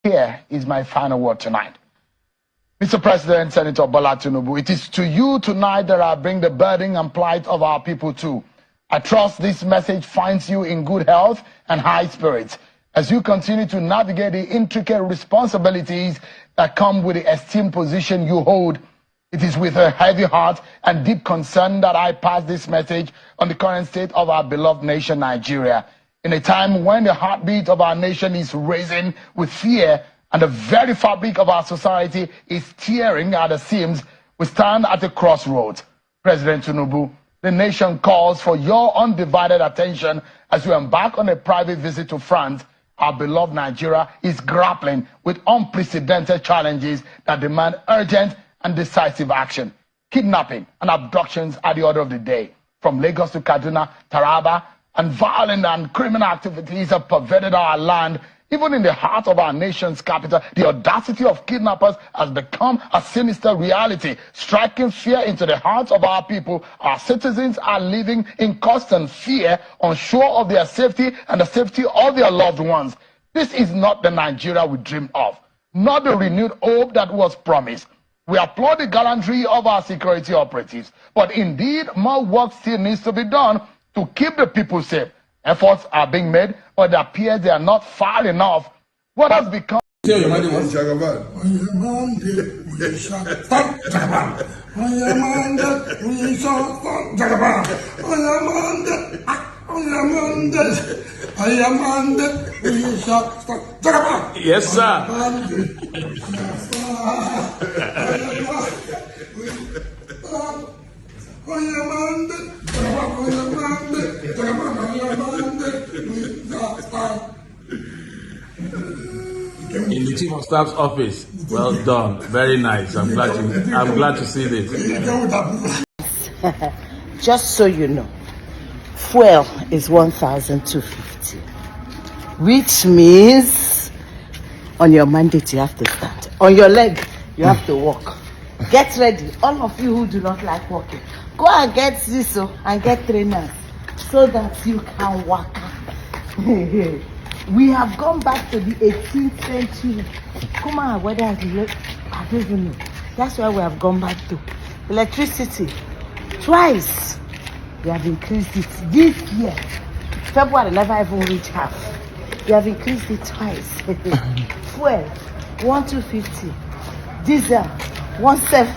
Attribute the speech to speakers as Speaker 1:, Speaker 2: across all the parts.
Speaker 1: Here is my final word tonight. Mr. President, Senator Bola Tinubu, it is to you tonight that I bring the burden and plight of our people too. I trust this message finds you in good health and high spirits as you continue to navigate the intricate responsibilities that come with the esteemed position you hold. It is with a heavy heart and deep concern that I pass this message on the current state of our beloved nation, Nigeria. In a time when the heartbeat of our nation is racing with fear and the very fabric of our society is tearing at the seams, we stand at a crossroads. President Tinubu, the nation calls for your undivided attention as you embark on a private visit to France. Our beloved Nigeria is grappling with unprecedented challenges that demand urgent and decisive action. Kidnapping and abductions are the order of the day. From Lagos to Kaduna, Taraba, and violent and criminal activities have pervaded our land. Even in the heart of our nation's capital, the audacity of kidnappers has become a sinister reality, striking fear into the hearts of our people. Our citizens are living in constant fear, unsure of their safety and the safety of their loved ones. This is not the Nigeria we dreamed of, not the renewed hope that was promised. We applaud the gallantry of our security operatives, but indeed more work still needs to be done to keep the people safe. Efforts are being made, but it appears they are not far enough. What has become...
Speaker 2: Tell your money was Jagaban. On your Monday, we shall stop Jagaban. On your Monday, we shall stop Jagaban. On your Monday, we shall stop Jagaban.
Speaker 3: Yes, sir. In the Chief of Staff's office. Well done. Very nice. I'm glad to see this.
Speaker 4: Just so you know, fuel is 1,250, which means on your mandate you have to stand. On your leg, you have to walk. Get ready. All of you who do not like walking, go and get this and get trainers so that you can walk. We have gone back to the 18th century. Come on, whether I don't even know. That's why we have gone back to electricity. Twice we have increased it this year. February never even reached half. We have increased it twice. Fuel 1,250. Diesel 170.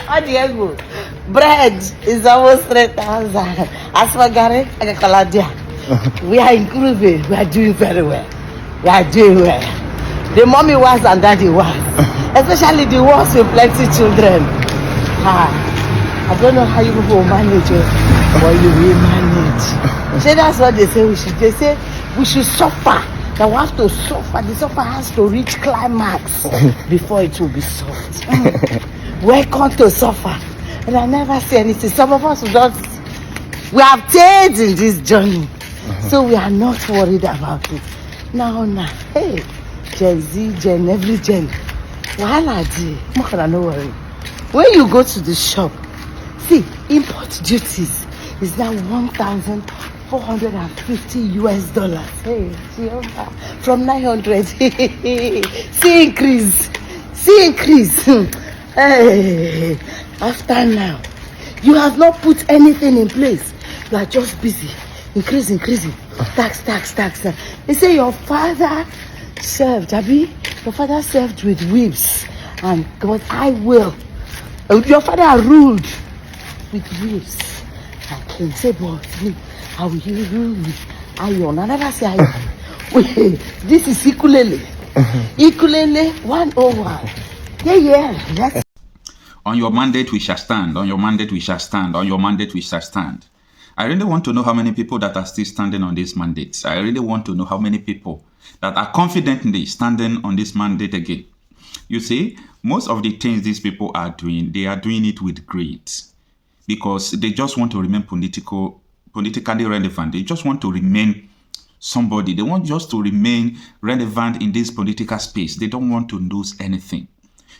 Speaker 4: On the elbow. Bread is almost 3,000. As for Gary, we are improving. We are doing very well. We are doing well. The mommy was and daddy was. Especially the ones with plenty children. I don't know how you will manage it, but you will manage. So that's what they say we should. They say we should suffer. That we have to suffer. The suffer has to reach climax before it will be soft. Welcome to suffer. And I never say anything. Some of us we have stayed in this journey. So we are not worried about it. Now, hey, Gen Z, Gen, every Gen. No worry. When you go to the shop, see, import duties is now 1,450 US dollars. Hey, from 900. See increase. Hey, after now, you have not put anything in place. You are just busy. Increasing. Tax. They say your father served, Abi. Your father served with whips. And God, I will. Your father ruled with whips. I can say, but how will you rule with iron? I never say iron. Wait, this is ukulele. Ukulele 101. Yeah.
Speaker 5: On your mandate we shall stand. On your mandate we shall stand. On your mandate we shall stand. I really want to know how many people that are still standing on this mandate. I really want to know how many people that are confidently standing on this mandate again. You see, most of the things these people are doing, they are doing it with greed because they just want to remain politically relevant. They just want to remain somebody. They want just to remain relevant in this political space. They don't want to lose anything.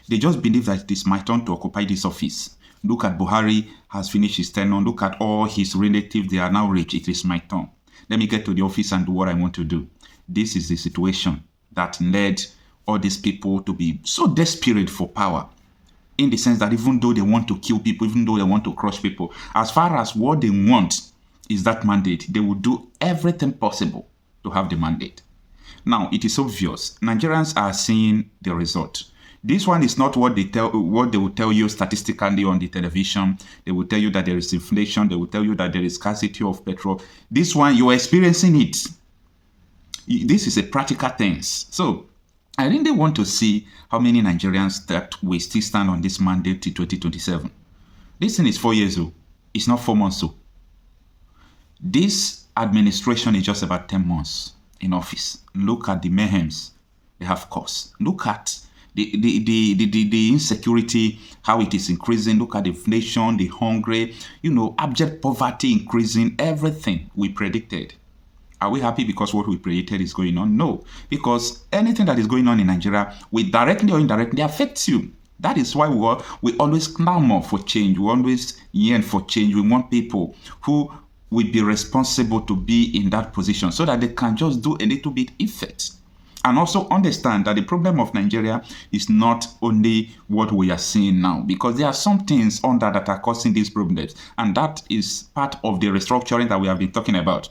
Speaker 5: They just believe that it is my turn to occupy this office. Look at Buhari has finished his tenure. Look at all his relatives. They are now rich. It is my turn. Let me get to the office and do what I want to do. This is the situation that led all these people to be so desperate for power, in the sense that even though they want to kill people, even though they want to crush people, as far as what they want is that mandate, they will do everything possible to have the mandate. Now, it is obvious. Nigerians are seeing the result. This one is not what they will tell you statistically on the television. They will tell you that there is inflation. They will tell you that there is scarcity of petrol. This one, you are experiencing it. This is a practical thing. So, I really want to see how many Nigerians that will still stand on this mandate till 2027. This thing is 4 years old. It's not 4 months old. This administration is just about 10 months in office. Look at the mayhems they have caused. Look at the insecurity, how it is increasing. Look at the inflation, the hunger, abject poverty increasing, everything we predicted. Are we happy because what we predicted is going on? No, because anything that is going on in Nigeria will directly or indirectly affect you. That is why we always clamor for change. We always yearn for change. We want people who will be responsible to be in that position so that they can just do a little bit effort. And also understand that the problem of Nigeria is not only what we are seeing now, because there are some things under that are causing these problems. And that is part of the restructuring that we have been talking about.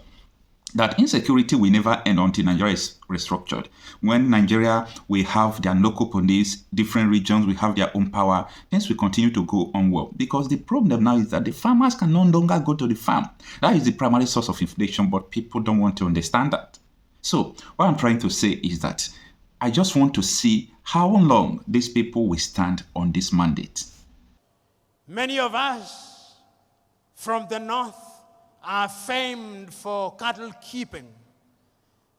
Speaker 5: That insecurity will never end until Nigeria is restructured. When Nigeria will have their local police, different regions will have their own power, things will continue to go on well. Because the problem now is that the farmers can no longer go to the farm. That is the primary source of inflation, but people don't want to understand that. So what I'm trying to say is that I just want to see how long these people will stand on this mandate.
Speaker 6: Many of us from the north are famed for cattle keeping.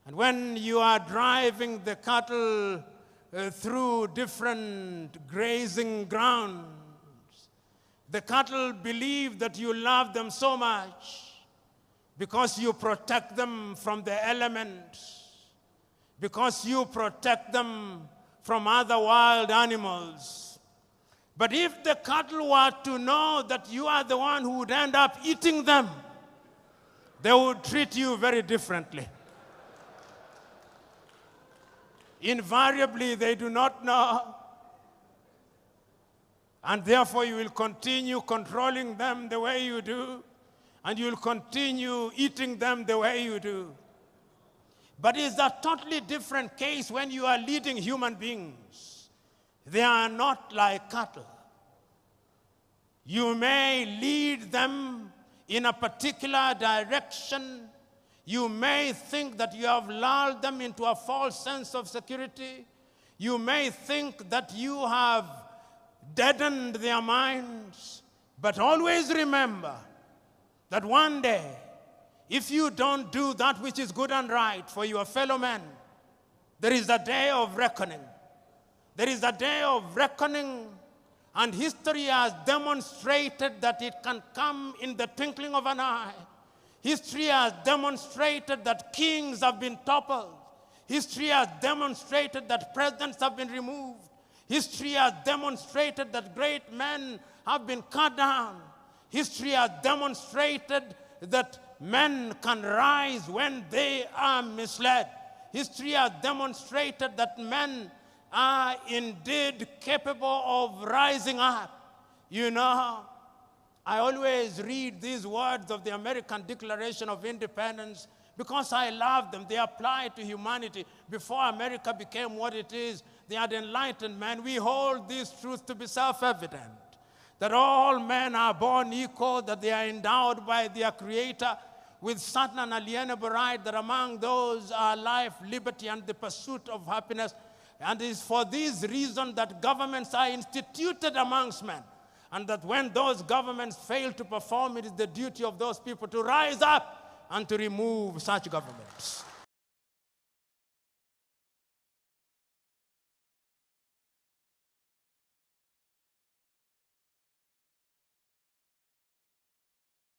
Speaker 6: And when you are driving the cattle through different grazing grounds, the cattle believe that you love them so much because you protect them from the elements, because you protect them from other wild animals. But if the cattle were to know that you are the one who would end up eating them, they would treat you very differently. Invariably, they do not know. And therefore, you will continue controlling them the way you do, and you will continue eating them the way you do. But it's a totally different case when you are leading human beings. They are not like cattle. You may lead them in a particular direction. You may think that you have lulled them into a false sense of security. You may think that you have deadened their minds. But always remember that one day, if you don't do that which is good and right for your fellow men, there is a day of reckoning. There is a day of reckoning, and history has demonstrated that it can come in the twinkling of an eye. History has demonstrated that kings have been toppled. History has demonstrated that presidents have been removed. History has demonstrated that great men have been cut down. History has demonstrated that men can rise when they are misled. History has demonstrated that men are indeed capable of rising up. You know, I always read these words of the American Declaration of Independence because I love them. They apply to humanity. Before America became what it is, they had enlightened men. We hold these truths to be self-evident, that all men are born equal, that they are endowed by their Creator with certain unalienable right, that among those are life, liberty, and the pursuit of happiness. And it is for this reason that governments are instituted amongst men. And that when those governments fail to perform, it is the duty of those people to rise up and to remove such governments.